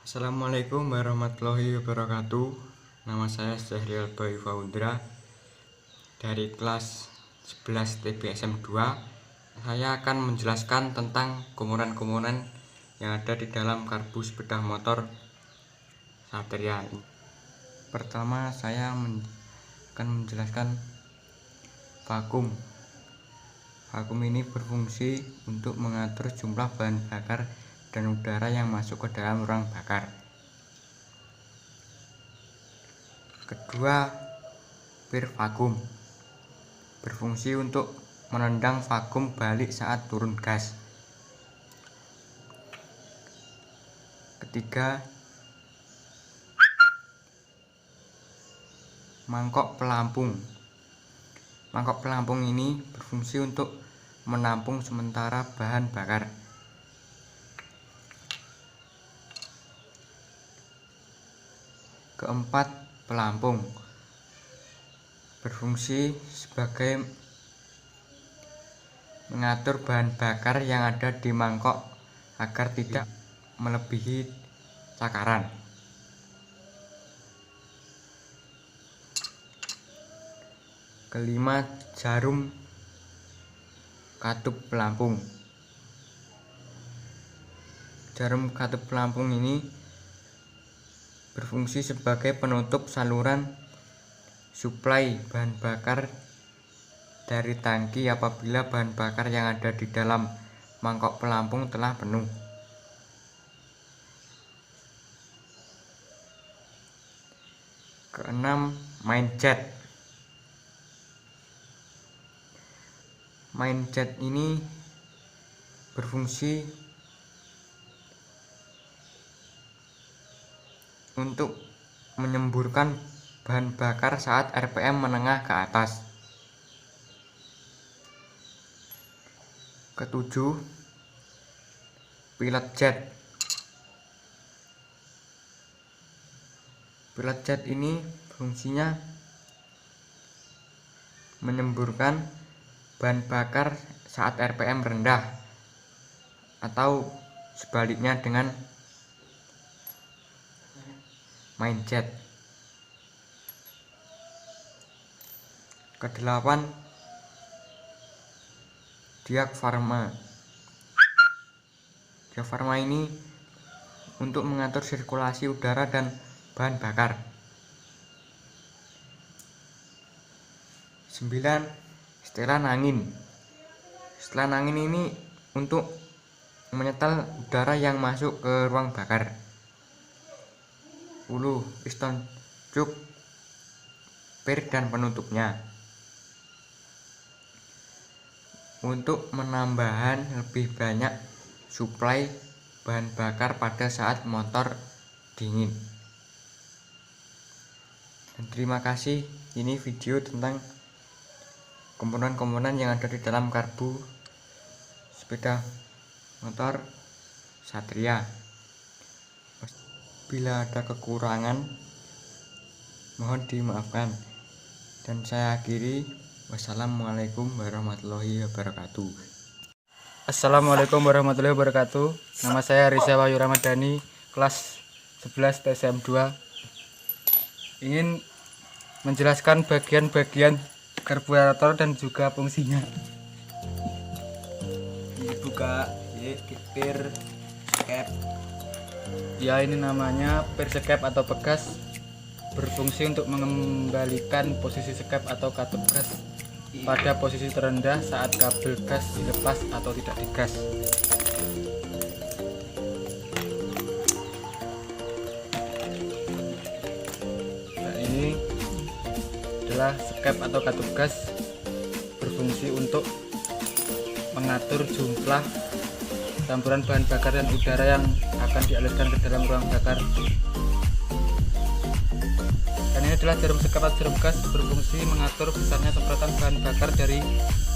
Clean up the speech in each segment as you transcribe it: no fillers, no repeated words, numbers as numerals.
Assalamualaikum warahmatullahi wabarakatuh. Nama saya Zahriel Boy Faundra dari kelas 11 TBSM 2. Saya akan menjelaskan tentang komponen-komponen yang ada di dalam karbu sepeda motor Satria. Pertama, saya akan menjelaskan vakum. Vakum ini berfungsi untuk mengatur jumlah bahan bakar dan udara yang masuk ke dalam ruang bakar. Kedua, pir vakum berfungsi untuk menendang vakum balik saat turun gas. Ketiga, mangkok pelampung. Mangkok pelampung ini berfungsi untuk menampung sementara bahan bakar. Keempat, pelampung berfungsi sebagai mengatur bahan bakar yang ada di mangkok agar tidak melebihi takaran. Kelima, jarum katup pelampung. Jarum katup pelampung ini berfungsi sebagai penutup saluran suplai bahan bakar dari tangki apabila bahan bakar yang ada di dalam mangkok pelampung telah penuh. Keenam, main jet. Main jet ini berfungsi untuk menyemburkan bahan bakar saat RPM menengah ke atas. Ketujuh, pilot jet. Pilot jet ini fungsinya menyemburkan bahan bakar saat RPM rendah atau sebaliknya dengan main jet. Kedelapan, diafragma. Diafragma ini untuk mengatur sirkulasi udara dan bahan bakar. 9, setelan angin. Setelan angin ini untuk menyetel udara yang masuk ke ruang bakar. 10, piston cuk, pir dan penutupnya. Untuk menambahkan lebih banyak suplai bahan bakar pada saat motor dingin. Dan terima kasih, ini video tentang komponen-komponen yang ada di dalam karbu sepeda motor Satria. Bila ada kekurangan mohon dimaafkan, dan saya akhiri. Wassalamualaikum warahmatullahi wabarakatuh. Assalamualaikum warahmatullahi wabarakatuh. Nama saya Riza Wahyu Ramadhani, kelas 11 TSM 2. Ingin menjelaskan bagian-bagian karburator dan juga fungsinya. Dibuka, pir skep. Ya, ini namanya pir skep atau pegas, berfungsi untuk mengembalikan posisi skep atau katup gas pada posisi terendah saat kabel gas dilepas atau tidak digas. Nah, ini adalah skep atau katup gas, berfungsi untuk mengatur jumlah campuran bahan bakar dan udara yang akan dialirkan ke dalam ruang bakar. Dan ini adalah jarum skep atau jarum gas, berfungsi mengatur besarnya semprotan bahan bakar dari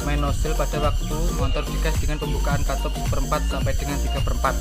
main nozzle pada waktu motor digas dengan pembukaan katup 1/4 sampai dengan 3/4.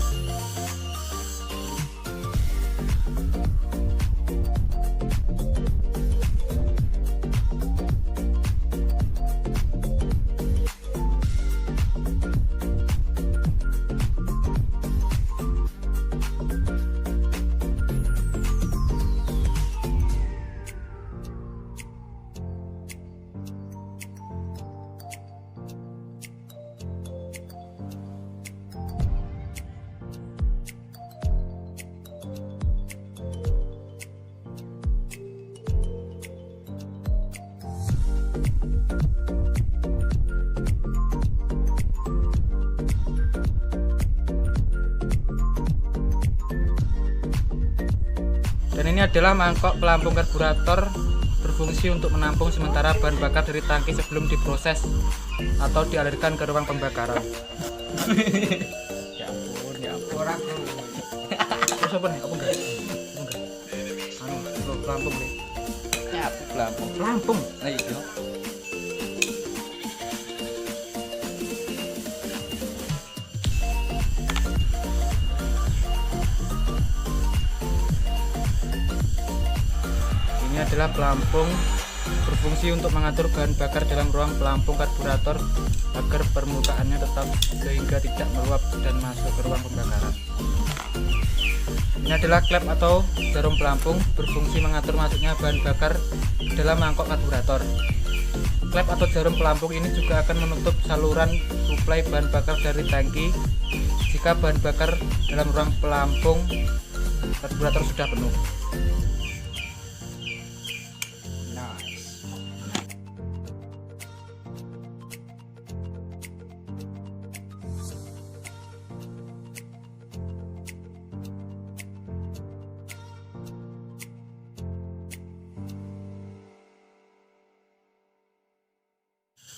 ini adalah mangkok pelampung karburator berfungsi untuk menampung sementara bahan bakar dari tangki sebelum diproses atau dialirkan ke ruang pembakaran. Ya ampun orang. Terus apa nih? Apa enggak? Pelampung nih. Ya, pelampung. Pelampung. Nah, iya. Ini adalah pelampung berfungsi untuk mengatur bahan bakar dalam ruang pelampung karburator agar permukaannya tetap sehingga tidak meluap dan masuk ke ruang pembakaran. Ini adalah klep atau jarum pelampung berfungsi mengatur masuknya bahan bakar dalam mangkok karburator. Klep atau jarum pelampung ini juga akan menutup saluran suplai bahan bakar dari tangki jika bahan bakar dalam ruang pelampung karburator sudah penuh.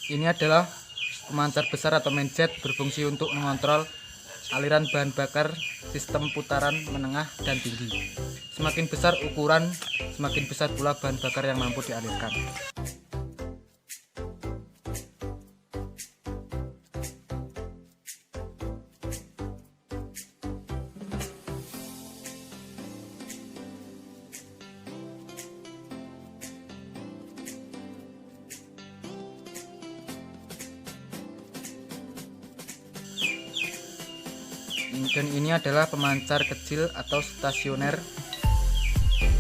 Ini adalah pemancar besar atau mainjet berfungsi untuk mengontrol aliran bahan bakar sistem putaran menengah dan tinggi. Semakin besar ukuran, semakin besar pula bahan bakar yang mampu dialirkan. Dan ini adalah pemancar kecil atau stasioner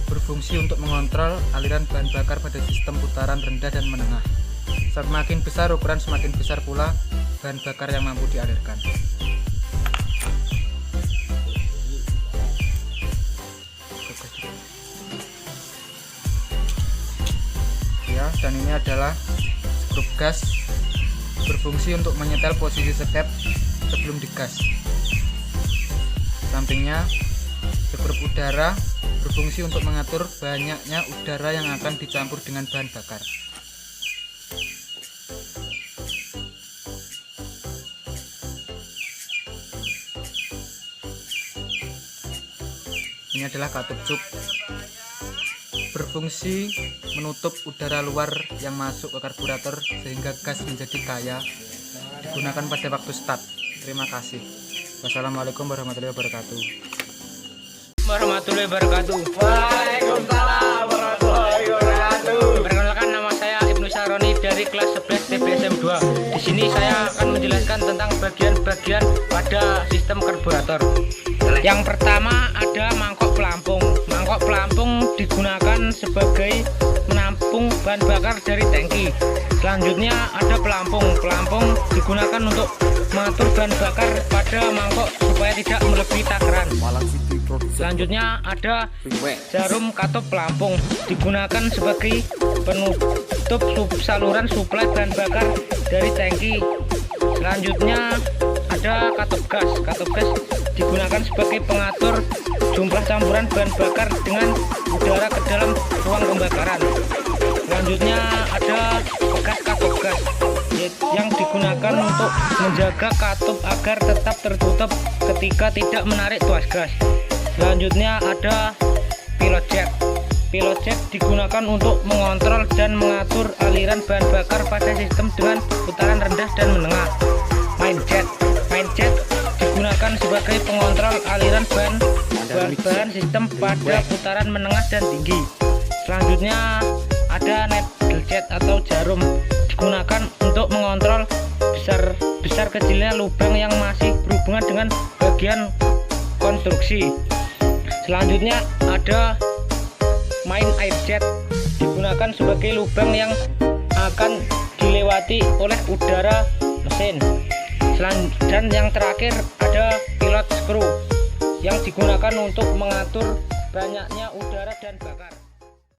berfungsi untuk mengontrol aliran bahan bakar pada sistem putaran rendah dan menengah. Semakin besar ukuran, semakin besar pula bahan bakar yang mampu dialirkan. Ya, dan ini adalah skrup gas berfungsi untuk menyetel posisi skep sebelum digas. Sampingnya skrup udara berfungsi untuk mengatur banyaknya udara yang akan dicampur dengan bahan bakar. Ini adalah katup cup berfungsi menutup udara luar yang masuk ke karburator sehingga gas menjadi kaya, digunakan pada waktu start. Terima kasih. Wassalamualaikum warahmatullahi wabarakatuh. Warahmatullahi wabarakatuh. Waalaikumsalam warahmatullahi wabarakatuh. Perkenalkan, nama saya Ibnu Saroni dari kelas 11 TPSM 2. Di sini saya akan menjelaskan tentang bagian-bagian pada sistem karburator. Yang pertama ada mangkok pelampung. Mangkok pelampung digunakan sebagai menampung bahan bakar dari tangki. Selanjutnya ada pelampung. Pelampung digunakan untuk mengatur bahan bakar pada mangkok supaya tidak melebihi takaran. Selanjutnya ada jarum katup pelampung, digunakan sebagai penutup saluran suplai bahan bakar dari tangki. Selanjutnya ada katup gas. Katup gas digunakan sebagai pengatur jumlah campuran bahan bakar dengan udara ke dalam ruang pembakaran. Selanjutnya ada pegas katup gas yang digunakan untuk menjaga katup agar tetap tertutup ketika tidak menarik tuas gas. Selanjutnya ada pilot jet. Pilot jet digunakan untuk mengontrol dan mengatur aliran bahan bakar pada sistem dengan putaran rendah dan menengah. Main jet digunakan sebagai pengontrol aliran bahan sistem pada putaran menengah dan tinggi. Selanjutnya ada needle jet atau jarum, digunakan untuk mengontrol besar kecilnya lubang yang masih berhubungan dengan bagian konstruksi. Selanjutnya ada main air jet, digunakan sebagai lubang yang akan dilewati oleh udara mesin. Dan yang terakhir ada pilot screw yang digunakan untuk mengatur banyaknya udara dan bakar.